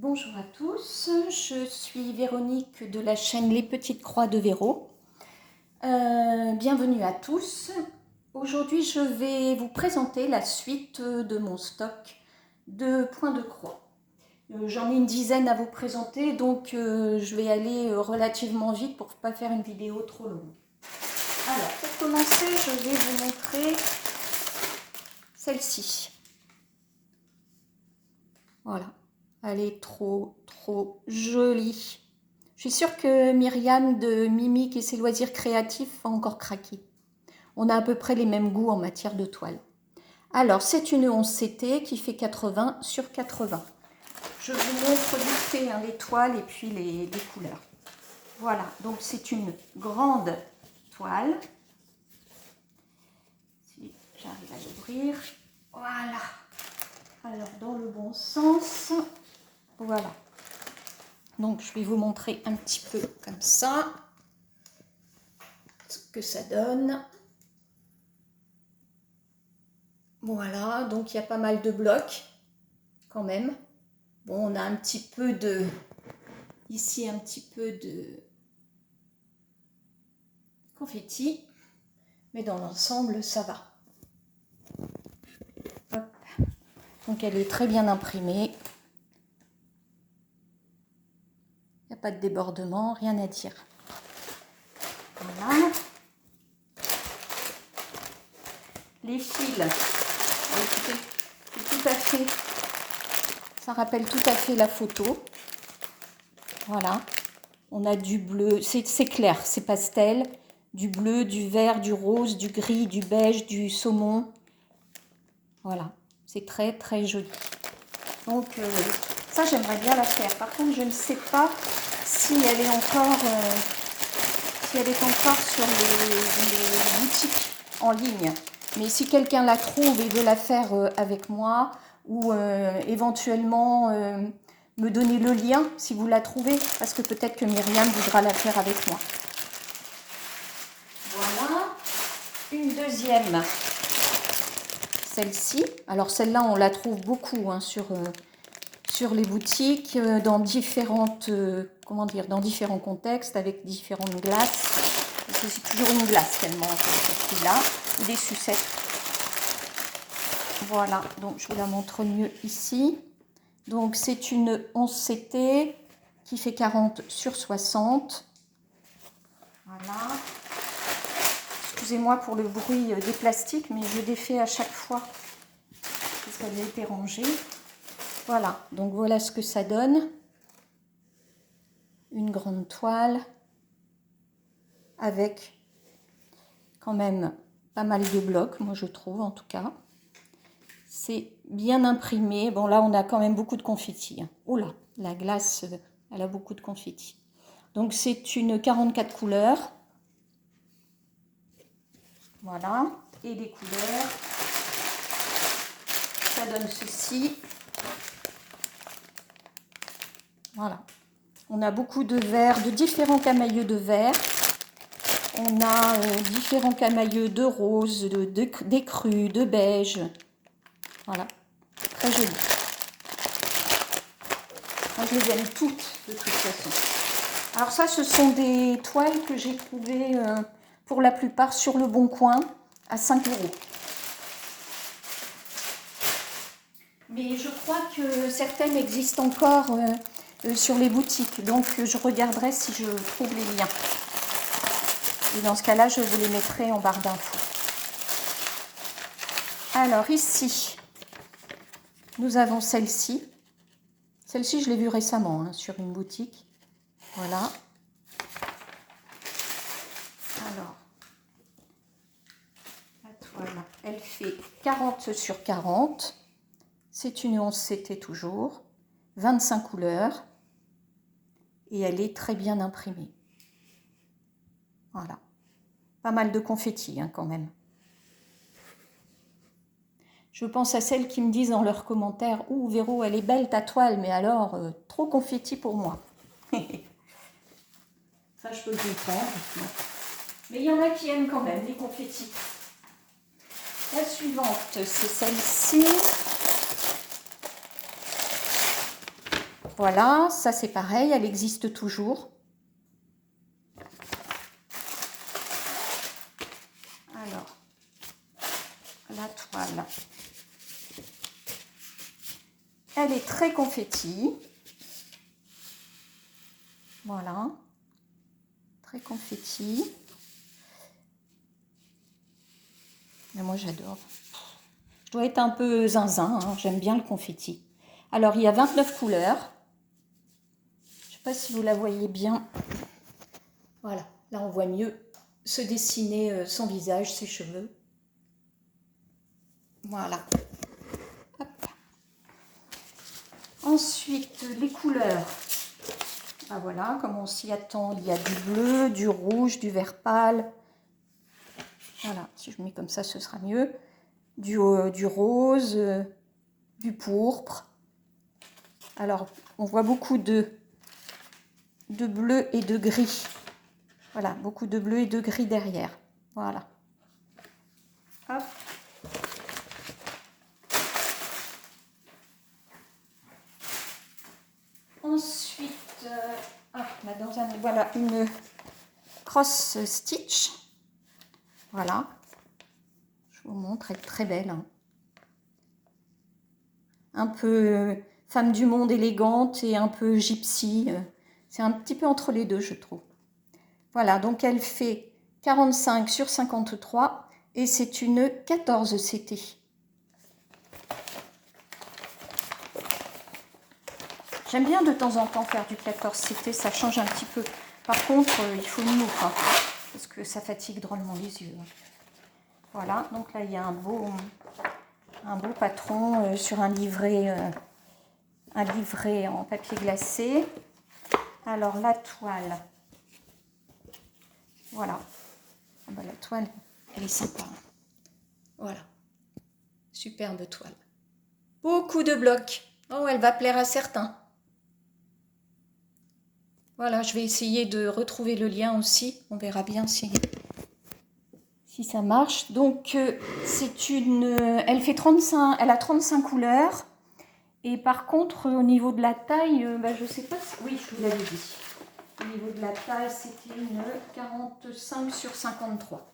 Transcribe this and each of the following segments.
Bonjour à tous, je suis Véronique de la chaîne Les Petites Croix de Véro. Bienvenue à tous. Aujourd'hui, je vais vous présenter la suite de mon stock de points de croix. J'en ai une dizaine à vous présenter, donc je vais aller relativement vite pour ne pas faire une vidéo trop longue. Alors, pour commencer, je vais vous montrer celle-ci. Voilà. Elle est trop jolie. Je suis sûre que Myriam de Mimique et ses loisirs créatifs va encore craquer. On a à peu près les mêmes goûts en matière de toile. Alors, c'est une 11CT qui fait 80 sur 80. Je vous montre vite fait les toiles et puis les couleurs. Voilà, donc c'est une grande toile. Si j'arrive à l'ouvrir. Voilà. Alors, dans le bon sens. Voilà. Donc, je vais vous montrer un petit peu comme ça ce que ça donne. Voilà, donc il y a pas mal de blocs quand même. Bon, on a un petit peu de... Ici, un petit peu de confetti. Mais dans l'ensemble, ça va. Hop. Donc, elle est très bien imprimée. Il n'y a pas de débordement, rien à dire. Voilà. Les fils, écoutez, c'est tout à fait, ça rappelle tout à fait la photo. Voilà. On a du bleu, c'est clair, c'est pastel, du bleu, du vert, du rose, du gris, du beige, du saumon. Voilà, c'est très joli. Donc ça, j'aimerais bien la faire. Par contre, je ne sais pas si elle est encore, sur les boutiques en ligne. Mais si quelqu'un la trouve et veut la faire avec moi, ou éventuellement me donner le lien si vous la trouvez, parce que peut-être que Myriam voudra la faire avec moi. Voilà, une deuxième, celle-ci. Alors celle-là, on la trouve beaucoup sur les boutiques, dans différentes, dans différents contextes, avec différentes glaces. C'est toujours une glace tellement cette là ou des sucettes. Voilà, donc je vous la montre mieux ici. Donc c'est une 11CT qui fait 40 sur 60. Voilà. Excusez-moi pour le bruit des plastiques, mais je défais à chaque fois parce qu'elle a été rangée. Voilà, donc voilà ce que ça donne. Une grande toile avec quand même pas mal de blocs, moi je trouve en tout cas. C'est bien imprimé. Bon là on a quand même beaucoup de confetti. Oh là, la glace, elle a beaucoup de confetti. Donc c'est une 44 couleurs. Voilà, et les couleurs, ça donne ceci. Voilà, on a beaucoup de verre, de différents camailleux de verre. On a différents camailleux de rose, d'écru, de beige. Voilà, très joli. Moi, je les aime toutes, de toute façon. Alors ça, ce sont des toiles que j'ai trouvées pour la plupart sur le Bon Coin à 5 €. Mais je crois que certaines existent encore sur les boutiques. Donc, je regarderai si je trouve les liens. Et dans ce cas-là, je vous les mettrai en barre d'infos. Alors ici, nous avons celle-ci. Celle-ci, je l'ai vue récemment sur une boutique. Voilà. Alors, la toile, elle fait 40 sur 40. C'est une 11CT toujours. 25 couleurs. Et elle est très bien imprimée. Voilà. Pas mal de confetti quand même. Je pense à celles qui me disent dans leurs commentaires « Ouh Véro, elle est belle ta toile, mais alors, trop confetti pour moi. » Ça, je peux le comprendre. Mais il y en a qui aiment quand même les confettis. La suivante, c'est celle-ci. Voilà, ça c'est pareil, elle existe toujours. Alors, la toile. Elle est très confetti. Voilà. Très confetti. Mais moi j'adore. Je dois être un peu zinzin, hein. J'aime bien le confetti. Alors il y a 29 couleurs. Je ne sais pas si vous la voyez bien. Voilà, là on voit mieux se dessiner son visage, ses cheveux. Voilà. Hop. Ensuite, les couleurs. Ah, voilà, comme on s'y attend, il y a du bleu, du rouge, du vert pâle. Voilà, si je mets comme ça, ce sera mieux. Du rose, du pourpre. Alors, on voit beaucoup de bleu et de gris. Voilà, beaucoup de bleu et de gris derrière. Voilà. Hop. Ensuite, voilà une cross stitch. Voilà. Je vous montre, elle est très belle. Hein. Un peu femme du monde élégante et un peu gypsy. C'est un petit peu entre les deux, je trouve. Voilà, donc elle fait 45 sur 53 et c'est une 14 CT. J'aime bien de temps en temps faire du 14 CT, ça change un petit peu. Par contre, il faut une loupe, hein, parce que ça fatigue drôlement les yeux. Voilà, donc là il y a un beau patron sur un livret en papier glacé. Alors la toile, voilà. Ah bah, la toile, elle est sympa. Voilà, superbe toile. Beaucoup de blocs. Oh, elle va plaire à certains. Voilà, je vais essayer de retrouver le lien aussi. On verra bien si ça marche. Donc, elle fait 35, elle a 35 couleurs. Et par contre, au niveau de la taille, je ne sais pas si... Oui, je vous l'avais dit. Au niveau de la taille, c'était une 45 sur 53.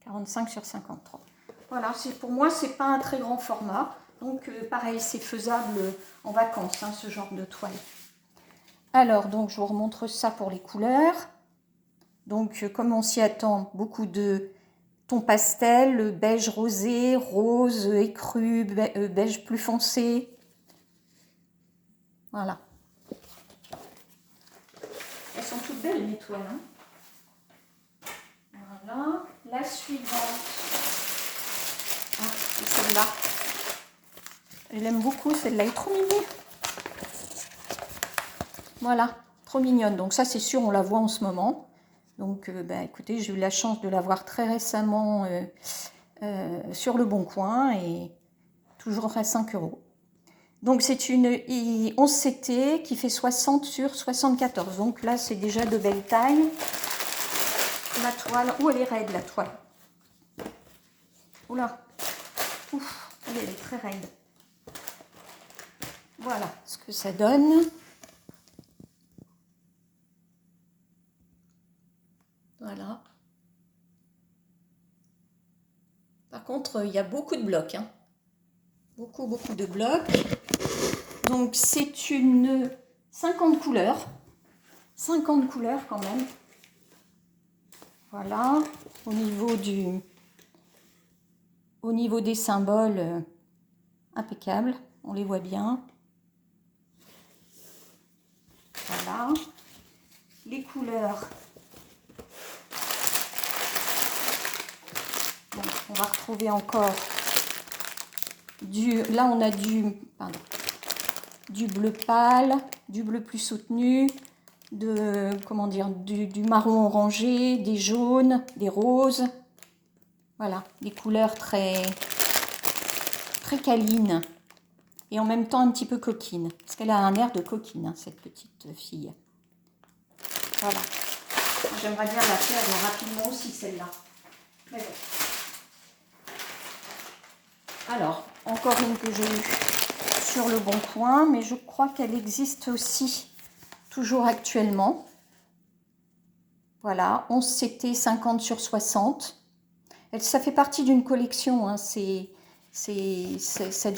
45 sur 53. Voilà, pour moi, c'est pas un très grand format. Donc, pareil, c'est faisable en vacances, hein, ce genre de toile. Alors, donc, je vous remontre ça pour les couleurs. Donc, comme on s'y attend, beaucoup de tons pastel, beige rosé, rose écru, beige plus foncé. Voilà. Elles sont toutes belles, les toiles. Hein. Voilà. La suivante. Ah, c'est celle-là. Je l'aime beaucoup, celle-là. Elle est trop mignonne. Voilà, trop mignonne. Donc ça, c'est sûr, on la voit en ce moment. Donc, écoutez, j'ai eu la chance de la voir très récemment sur Le Bon Coin et toujours à 5 €. Donc, c'est une 11 CT qui fait 60 sur 74. Donc là, c'est déjà de belle taille. La toile, elle est raide, la toile. Oula, ouf, elle est très raide. Voilà ce que ça donne. Voilà. Par contre, il y a beaucoup de blocs. Hein. Beaucoup de blocs. Donc, c'est une 50 couleurs. 50 couleurs quand même. Voilà. Au niveau des symboles, impeccable. On les voit bien. Voilà. Les couleurs. Donc, on va retrouver encore là on a du bleu pâle, du bleu plus soutenu, du marron orangé, des jaunes, des roses. Voilà, des couleurs très câlines et en même temps un petit peu coquine, parce qu'elle a un air de coquine, hein, cette petite fille. Voilà. J'aimerais bien la faire rapidement aussi, celle-là. Mais bon. Alors, encore une que j'ai eue sur Le Bon Coin, mais je crois qu'elle existe aussi toujours actuellement. Voilà, 11 CT 50 sur 60. Ça fait partie d'une collection, hein, cette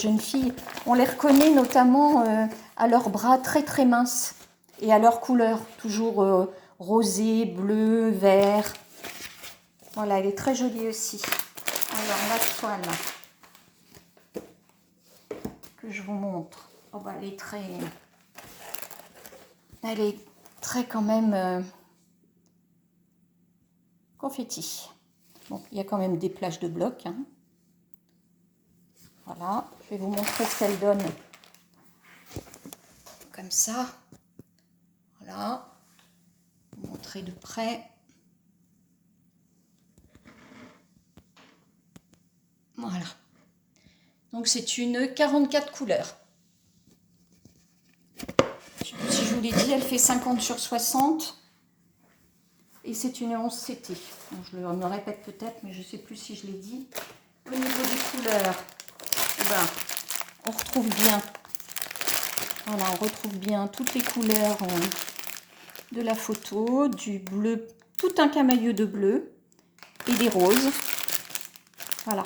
jeune fille. On les reconnaît notamment à leurs bras très très minces et à leur couleur, toujours rosé, bleu, vert. Voilà, elle est très jolie aussi. Alors la toile que je vous montre, oh, bah, elle est très quand même confetti. Bon, il y a quand même des plages de blocs, hein. Voilà, je vais vous montrer ce qu'elle donne. Comme ça. Voilà. Vous montrer de près. Voilà. Donc c'est une 44 couleurs. Je sais plus si je vous l'ai dit, elle fait 50 sur 60. Et c'est une 11 CT. Donc, je me répète peut-être, mais je ne sais plus si je l'ai dit. Au niveau des couleurs, ben, on retrouve bien. Voilà, on retrouve bien toutes les couleurs de la photo, du bleu, tout un camailleux de bleu et des roses. Voilà.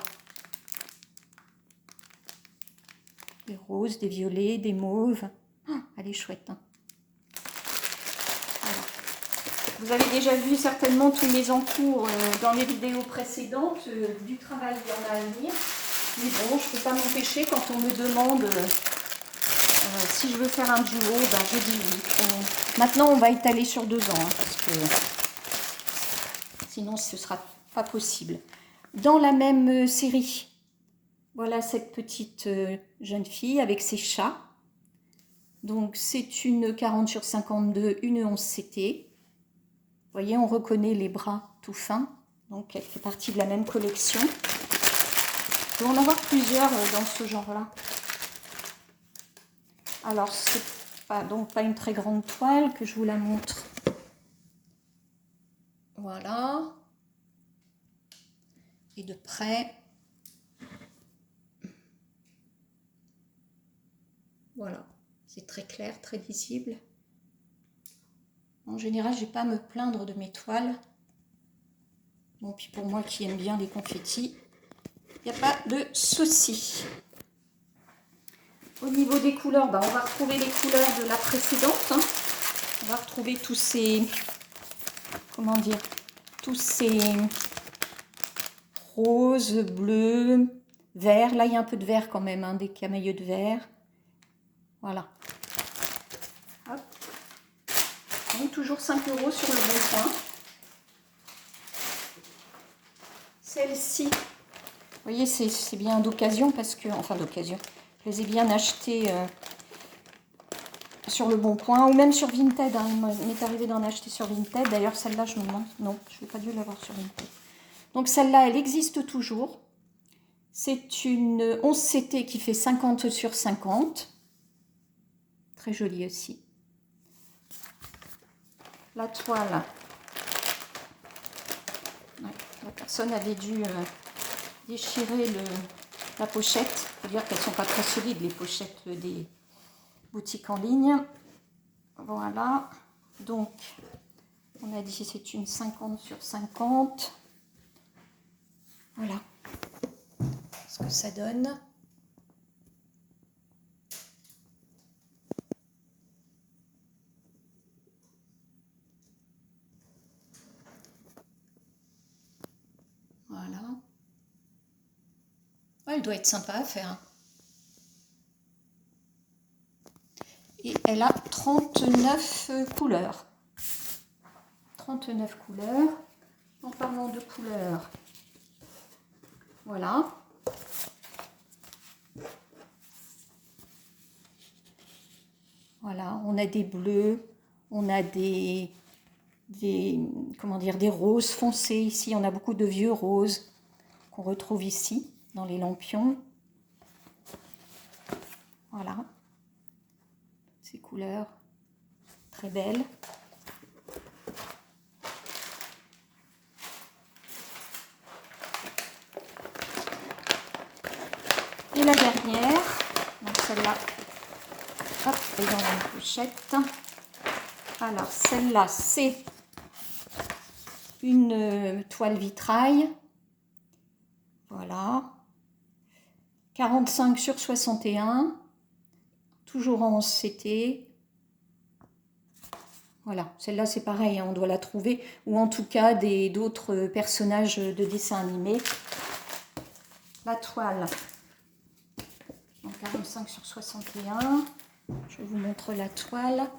Des roses, des violets, des mauves. Oh, elle est chouette, hein. Voilà. Vous avez déjà vu certainement tous mes encours dans les vidéos précédentes. Du travail, il y en a à venir. Mais bon, je ne peux pas m'empêcher quand on me demande si je veux faire un duo, ben je dis oui. Maintenant, on va étaler sur 2 ans, hein, parce que sinon, ce ne sera pas possible. Dans la même série, voilà cette petite jeune fille avec ses chats. Donc, c'est une 40 sur 52, une 11 CT. Vous voyez, on reconnaît les bras tout fins. Donc, elle fait partie de la même collection. Il doit en avoir plusieurs dans ce genre-là. Alors, c'est donc pas une très grande toile que je vous la montre. Voilà. Et de près. Voilà. C'est très clair, très visible. En général, je n'ai pas à me plaindre de mes toiles. Bon, puis pour moi qui aime bien les confettis, il n'y a pas de souci. Au niveau des couleurs, ben, on va retrouver les couleurs de la précédente, hein. On va retrouver tous ces, comment dire, tous ces roses, bleus, verts. Là, il y a un peu de vert quand même, hein, des camailleux de vert. Voilà. Hop. Donc, toujours 5 € sur Le Bon Coin. Celle-ci, vous voyez, c'est bien d'occasion parce que, enfin d'occasion, je les ai bien achetées sur Le Bon Coin ou même sur Vinted, hein. Il m'est arrivé d'en acheter sur Vinted. D'ailleurs, celle-là, je me demande, non, je n'ai pas dû l'avoir sur Vinted. Donc celle-là, elle existe toujours. C'est une 11 CT qui fait 50 sur 50. Très jolie aussi. La toile. Ouais, la personne avait dû déchirer la pochette. Il faut dire qu'elles ne sont pas très solides, les pochettes des boutiques en ligne. Voilà. Donc, on a dit c'est une 50 sur 50. Voilà ce que ça donne. Voilà. Ouais, elle doit être sympa à faire. Et elle a 39 couleurs. 39 couleurs. En parlant de couleurs, voilà. Voilà, on a des bleus, on a des roses foncées ici. On a beaucoup de vieux roses qu'on retrouve ici dans les lampions. Voilà, ces couleurs très belles. Et la dernière, donc celle-là, hop, elle est dans une pochette. Alors, celle-là, c'est une toile vitrail. Voilà. 45 sur 61. Toujours en 11CT. Voilà, celle-là c'est pareil, hein, on doit la trouver, ou en tout cas d'autres personnages de dessins animés. La toile, en 45 sur 61, je vous montre la toile.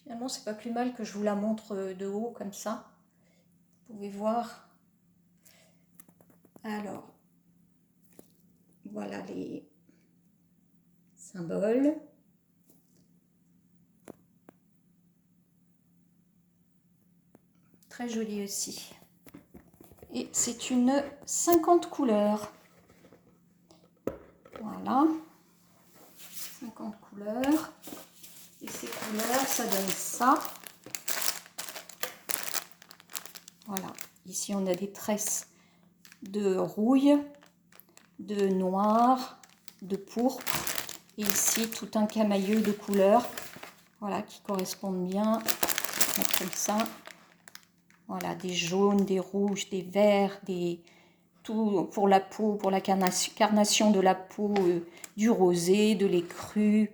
Finalement c'est pas plus mal que je vous la montre de haut comme ça, vous pouvez voir. Alors, voilà les symboles. Très jolie aussi. Et c'est une 50 couleurs. Voilà. 50 couleurs. Et ces couleurs, ça donne ça. Voilà. Ici, on a des tresses de rouille, de noir, de pourpre. Et ici, tout un camailleux de couleurs. Voilà, qui correspondent bien. Comme ça. Voilà, des jaunes, des rouges, des verts, tout pour la peau, pour la carnation de la peau, du rosé, de l'écru.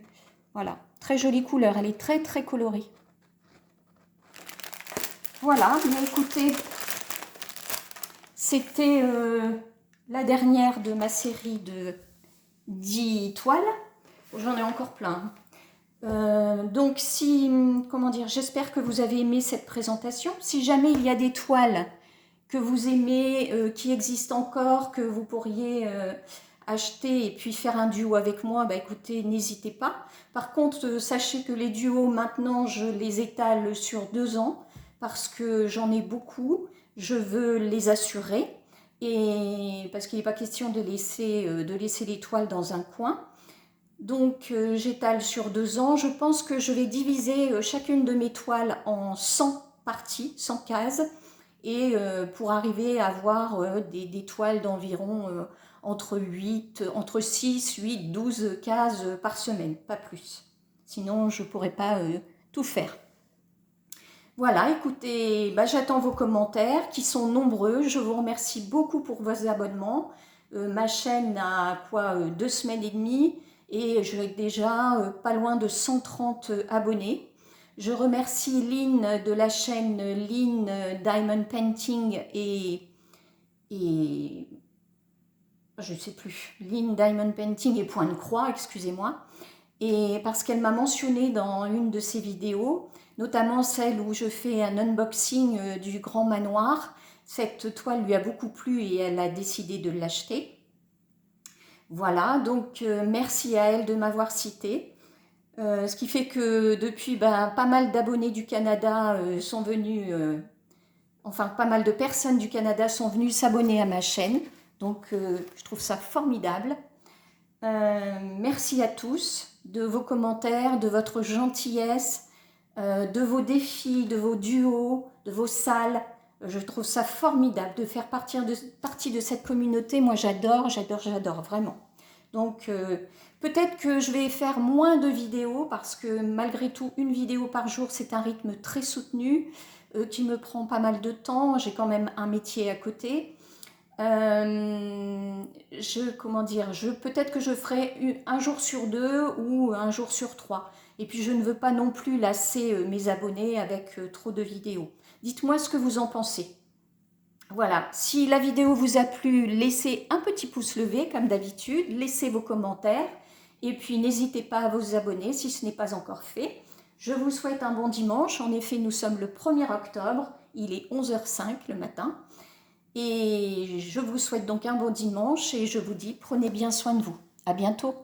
Voilà, très jolie couleur, elle est très très colorée. Voilà, mais écoutez, c'était la dernière de ma série de 10 toiles. J'en ai encore plein. Donc comment dire, j'espère que vous avez aimé cette présentation. Si jamais il y a des toiles que vous aimez, qui existent encore, que vous pourriez acheter et puis faire un duo avec moi, bah écoutez, n'hésitez pas. Par contre, sachez que les duos, maintenant, je les étale sur 2 ans parce que j'en ai beaucoup. Je veux les assurer et parce qu'il n'est pas question de laisser les toiles dans un coin. Donc j'étale sur 2 ans. Je pense que je vais diviser chacune de mes toiles en 100 parties, 100 cases, et pour arriver à avoir des toiles d'environ entre 6, 8, 12 cases par semaine, pas plus. Sinon je ne pourrais pas tout faire. Voilà, écoutez, bah, j'attends vos commentaires qui sont nombreux. Je vous remercie beaucoup pour vos abonnements. Ma chaîne a 2 semaines et demie. Et j'ai déjà pas loin de 130 abonnés. Je remercie Lynn de la chaîne Lynn Diamond Painting et je ne sais plus, Lynn Diamond Painting et point de croix, excusez-moi. Et parce qu'elle m'a mentionné dans une de ses vidéos, notamment celle où je fais un unboxing du Grand Manoir. Cette toile lui a beaucoup plu et elle a décidé de l'acheter. Voilà, donc merci à elle de m'avoir cité. Ce qui fait que depuis, pas mal d'abonnés du Canada sont venus, enfin pas mal de personnes du Canada sont venues s'abonner à ma chaîne. Donc je trouve ça formidable. Merci à tous de vos commentaires, de votre gentillesse, de vos défis, de vos duos, de vos salles. Je trouve ça formidable de faire partie de cette communauté. Moi j'adore, vraiment. Donc peut-être que je vais faire moins de vidéos parce que malgré tout, une vidéo par jour, c'est un rythme très soutenu qui me prend pas mal de temps. J'ai quand même un métier à côté. Peut-être que je ferai un jour sur 2 ou un jour sur 3. Et puis je ne veux pas non plus lasser mes abonnés avec trop de vidéos. Dites-moi ce que vous en pensez. Voilà, si la vidéo vous a plu, laissez un petit pouce levé comme d'habitude, laissez vos commentaires et puis n'hésitez pas à vous abonner si ce n'est pas encore fait. Je vous souhaite un bon dimanche. En effet, nous sommes le 1er octobre, il est 11h05 le matin. Et je vous souhaite donc un bon dimanche et je vous dis prenez bien soin de vous. À bientôt.